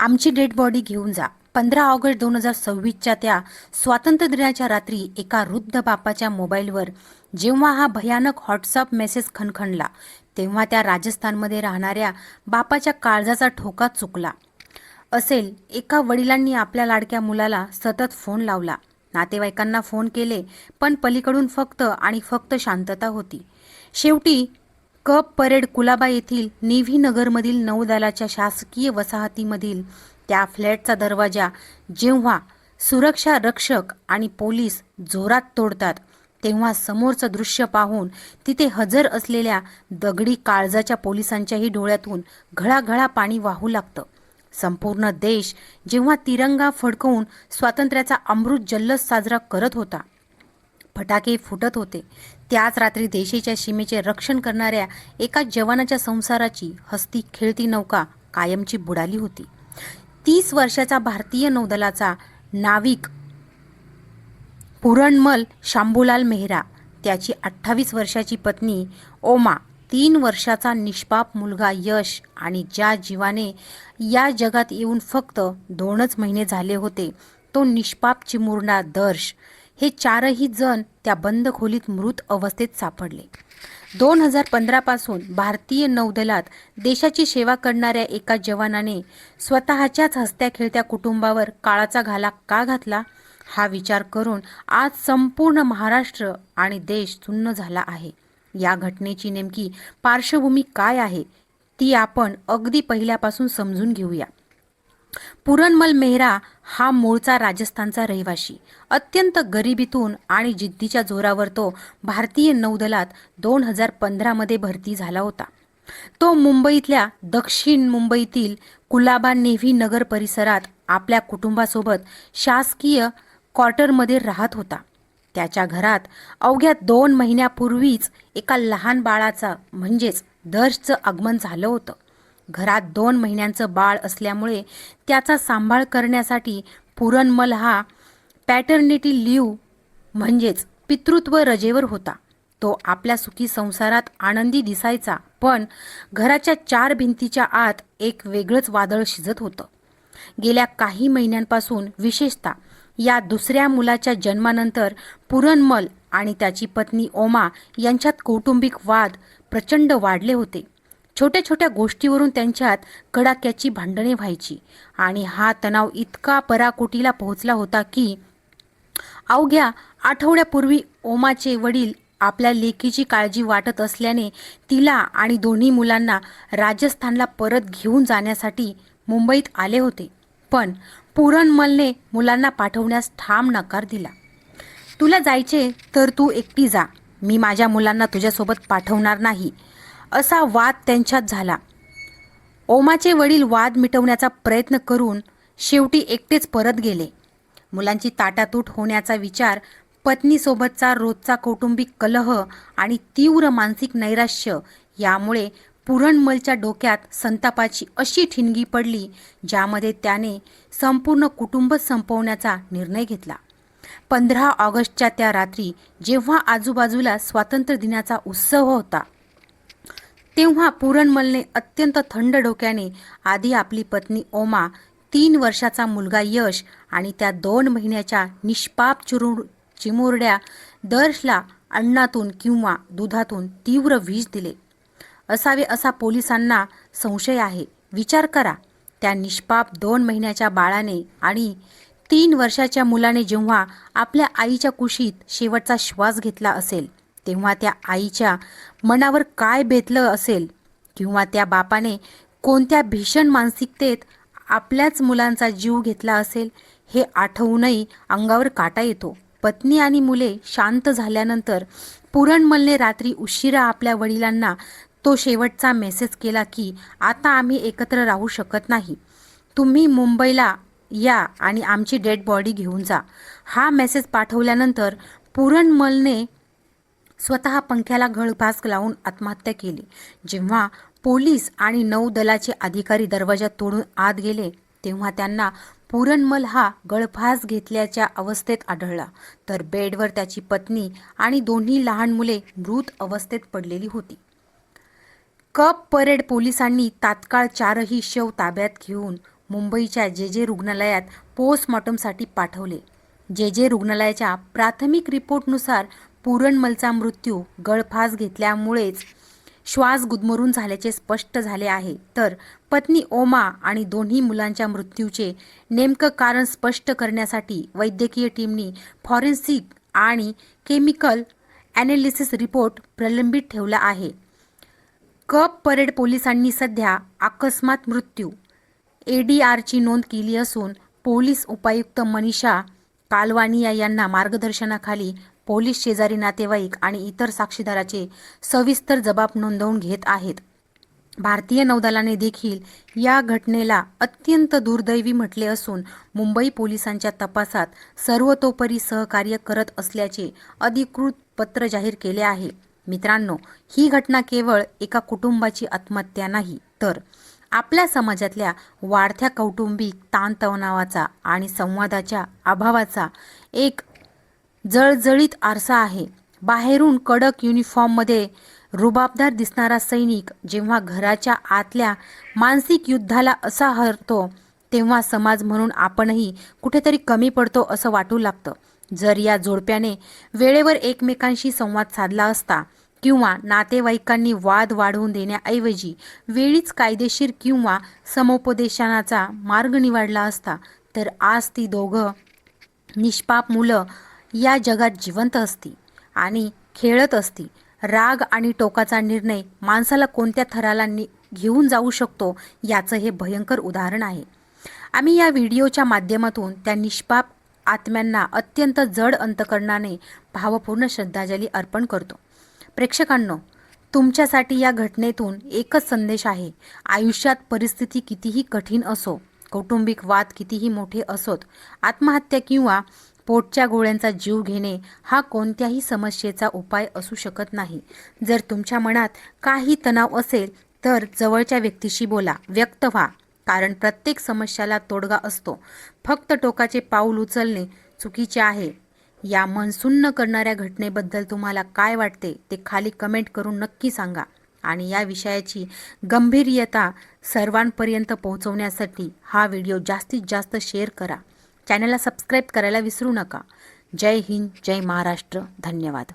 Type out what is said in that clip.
आमची dead body घेऊन जा. 15 ऑगस्ट 2026च्या त्या स्वातंत्र्य दिनाच्या रात्री एका वृद्ध बापाच्या मोबाईलवर जेव्हा हा भयानक व्हॉट्सअप मेसेज खणखणला, तेव्हा त्या राजस्थानमध्ये राहणाऱ्या बापाच्या काळजाचा ठोका चुकला असेल. एका वडिलांनी आपल्या लाडक्या मुलाला सतत फोन लावला, नातेवाईकांना फोन केले, पण पलीकडून फक्त आणि फक्त शांतता होती. शेवटी कप परेड कुलाबा येथील नेव्ही नगरमधील नौदलाच्या शासकीय वसाहतीमधील त्या फ्लॅटचा दरवाजा जेव्हा सुरक्षा रक्षक आणि पोलीस जोरात तोडतात, तेव्हा समोरचं दृश्य पाहून तिथे हजर असलेल्या दगडी काळजाच्या पोलिसांच्याही डोळ्यातून घळाघळा पाणी वाहू लागतं. संपूर्ण देश जेव्हा तिरंगा फडकवून स्वातंत्र्याचा अमृत जल्लोष साजरा करत होता, फटाके फुटत होते, त्याच रात्री देशाच्या सीमेचे रक्षण करणाऱ्या एका जवानाच्या संसाराची हसती खेळती नौका कायमची बुडाली होती. 30 वर्षाचा भारतीय नौदलाचा नाविक पूरणमल शांभूलाल मेहरा, त्याची 28 वर्षाची पत्नी ओमा, 3 वर्षाचा निष्पाप मुलगा यश आणि ज्या जीवाने या जगात येऊन फक्त 2च महिने झाले होते, तो निष्पाप चिमुरडा दर्श, हे 4ही जण त्या बंद खोलीत मृत अवस्थेत सापडले. 2015 पासून भारतीय नौदलात देशाची सेवा करणाऱ्या एका जवानाने स्वतःच्याच हसत्या खेळत्या कुटुंबावर काळाचा घाला का घातला, हा विचार करून आज संपूर्ण महाराष्ट्र आणि देश सुन्न झाला आहे. या घटनेची नेमकी पार्श्वभूमी काय आहे, ती आपण अगदी पहिल्यापासून समजून घेऊया. पूरणमल मेहरा हा मूळचा राजस्थानचा रहिवासी. अत्यंत गरिबीतून आणि जिद्दीच्या जोरावर तो भारतीय नौदलात 2015 मध्ये भरती झाला होता. तो मुंबईतल्या दक्षिण मुंबईतील कुलाबा नेव्ही नगर परिसरात आपल्या कुटुंबासोबत शासकीय क्वार्टरमध्ये राहत होता. त्याच्या घरात अवघ्या 2 महिन्यापूर्वीच एका लहान बाळाचा म्हणजेच दर्शचं आगमन झालं होतं. घरात 2 महिन्यांचं बाळ असल्यामुळे त्याचा सांभाळ करण्यासाठी पूरणमल हा पॅटर्निटी लिव्ह म्हणजेच पितृत्व रजेवर होता. तो आपल्या सुखी संसारात आनंदी दिसायचा, पण घराच्या 4 भिंतीच्या आत एक वेगळंच वादळ शिजत होतं. गेल्या काही महिन्यांपासून, विशेषतः या दुसऱ्या मुलाच्या जन्मानंतर, पूरणमल आणि त्याची पत्नी ओमा यांच्यात कौटुंबिक वाद प्रचंड वाढले होते. छोट्या छोट्या गोष्टीवरून त्यांच्यात कडाक्याची भांडणे व्हायची आणि हा तणाव इतका पराकोटीला पोहोचला होता की अवघ्या आठवड्यापूर्वी ओमाचे वडील आपल्या लेकीची काळजी वाटत असल्याने तिला आणि दोन्ही मुलांना राजस्थानला परत घेऊन जाण्यासाठी मुंबईत आले होते. पण पूरणमलने मुलांना पाठवण्यास ठाम नकार दिला. तुला जायचे तर तू एकटी जा, मी माझ्या मुलांना तुझ्यासोबत पाठवणार नाही, असा वाद त्यांच्यात झाला. ओमाचे वडील वाद मिटवण्याचा प्रयत्न करून शेवटी एकटेच परत गेले. मुलांची ताटातूट होण्याचा विचार, पत्नीसोबतचा रोजचा कौटुंबिक कलह आणि तीव्र मानसिक नैराश्य यामुळे पूरणमलच्या डोक्यात संतापाची अशी ठिणगी पडली, ज्यामध्ये त्याने संपूर्ण कुटुंब संपवण्याचा निर्णय घेतला. 15 ऑगस्टच्या त्या रात्री जेव्हा आजूबाजूला स्वातंत्र्य दिनाचा उत्सव होता, तेव्हा पूरणमलने अत्यंत थंड डोक्याने आधी आपली पत्नी ओमा, 3 वर्षाचा मुलगा यश आणि त्या 2 महिन्याच्या निष्पाप चिमुरड्या दर्शला अन्नातून किंवा दुधातून तीव्र विष दिले असावे असा पोलिसांना संशय आहे. विचार करा, त्या निष्पाप 2 महिन्याच्या बाळाने आणि 3 वर्षाच्या मुलाने जेव्हा आपल्या आईच्या कुशीत शेवटचा श्वास घेतला असेल, तेव्हा त्या आईच्या मनावर काय बेतलं असेल, किंवा त्या बापाने कोणत्या भीषण मानसिकतेत आपल्याच मुलांचा जीव घेतला असेल, हे आठवूनही अंगावर काटा येतो. पत्नी आणि मुले शांत झाल्यानंतर पूरणमलने रात्री उशिरा आपल्या वडिलांना तो शेवटचा मेसेज केला की आता आम्ही एकत्र राहू शकत नाही, तुम्ही मुंबईला या आणि आमची डेड बॉडी घेऊन जा. हा मेसेज पाठवल्यानंतर पूरणमलने स्वतः पंख्याला गळफास लावून आत्महत्या केली. जेव्हा पोलीस आणि नौदलाचे अधिकारी दरवाजा तोडून आत गेले, तेव्हा त्यांना पूरणमल हा गळफास घेतल्याच्या अवस्थेत आढळला, तर बेडवर त्याची पत्नी आणि दोन्ही लहान मुले मृत अवस्थेत पडलेली होती. कप परेड पोलिसांनी तात्काळ 4ही शव ताब्यात घेऊन मुंबईच्या जे रुग्णालयात पोस्टमॉर्टमसाठी पाठवले. जे रुग्णालयाच्या प्राथमिक रिपोर्टनुसार पूरणमलचा मृत्यू गळफास घेतल्यामुळेच श्वास गुदमरून झाल्याचे स्पष्ट झाले आहे. तर पत्नी ओमा आणि दोन्ही मुलांच्या मृत्यूचे नेमकं कारण स्पष्ट करण्यासाठी वैद्यकीय टीमनी फॉरेन्सिक आणि केमिकल ॲनालिसिस रिपोर्ट प्रलंबित ठेवला आहे. कप परेड पोलिसांनी सध्या अकस्मात मृत्यू ADRची नोंद केली असून पोलीस उपायुक्त मनीषा कालवानिया यांना मार्गदर्शनाखाली पोलीस शेजारी नातेवाईक आणि इतर साक्षीदाराचे सविस्तर जबाब नोंदवून घेत आहेत. भारतीय नौदलाने देखील या घटनेला अत्यंत दुर्दैवी म्हटले असून मुंबई पोलिसांच्या तपासात सर्वतोपरी सहकार्य करत असल्याचे अधिकृत पत्र जाहीर केले आहे. मित्रांनो, ही घटना केवळ एका कुटुंबाची आत्महत्या नाही, तर आपल्या समाजातल्या वाढत्या कौटुंबिक ताणतणावाचा आणि संवादाच्या अभावाचा एक जळजळीत आरसा आहे. बाहेरून कडक युनिफॉर्ममध्ये रुबाबदार दिसणारा सैनिक जेव्हा घराच्या आतल्या मानसिक युद्धाला असा हरतो, तेव्हा समाज म्हणून आपणही कुठेतरी कमी पडतो असं वाटू लागतं. जर या जोडप्याने वेळेवर एकमेकांशी संवाद साधला असता किंवा नातेवाईकांनी वाद वाढवून देण्याऐवजी वेळीच कायदेशीर किंवा समुपदेशनाचा मार्ग निवडला असता, तर आज ती दोघं निष्पाप मुलं या जगात जिवंत असती आणि खेळत असती. राग आणि टोकाचा निर्णय माणसाला कोणत्या थराला घेऊन जाऊ शकतो याचं हे भयंकर उदाहरण आहे. आम्ही या व्हिडिओच्या माध्यमातून त्या निष्पाप आत्म्यांना अत्यंत जड अंतकरणाने भावपूर्ण श्रद्धांजली अर्पण करतो. प्रेक्षकांनो, तुमच्यासाठी या घटनेतून एकच संदेश आहे. आयुष्यात परिस्थिती कितीही कठीण असो, कौटुंबिक वाद कितीही मोठे असोत, आत्महत्या किंवा पोटच्या गोळ्यांचा जीव घेणे हा कोणत्याही समस्येचा उपाय असू शकत नाही. जर तुमच्या मनात काही तणाव असेल तर जवळच्या व्यक्तीशी बोला, व्यक्त व्हा, कारण प्रत्येक समस्याला तोडगा असतो. फक्त टोकाचे पाऊल उचलणे चुकीचे आहे. या मन सुन्न करणाऱ्या घटनेबद्दल तुम्हाला काय वाटते ते खाली कमेंट करून नक्की सांगा आणि या विषयाची गंभीरता सर्वांपर्यंत पोहोचवण्यासाठी हा व्हिडिओ जास्तीत जास्त शेअर करा. चॅनलला सबस्क्राईब करायला विसरू नका. जय हिंद, जय महाराष्ट्र. धन्यवाद.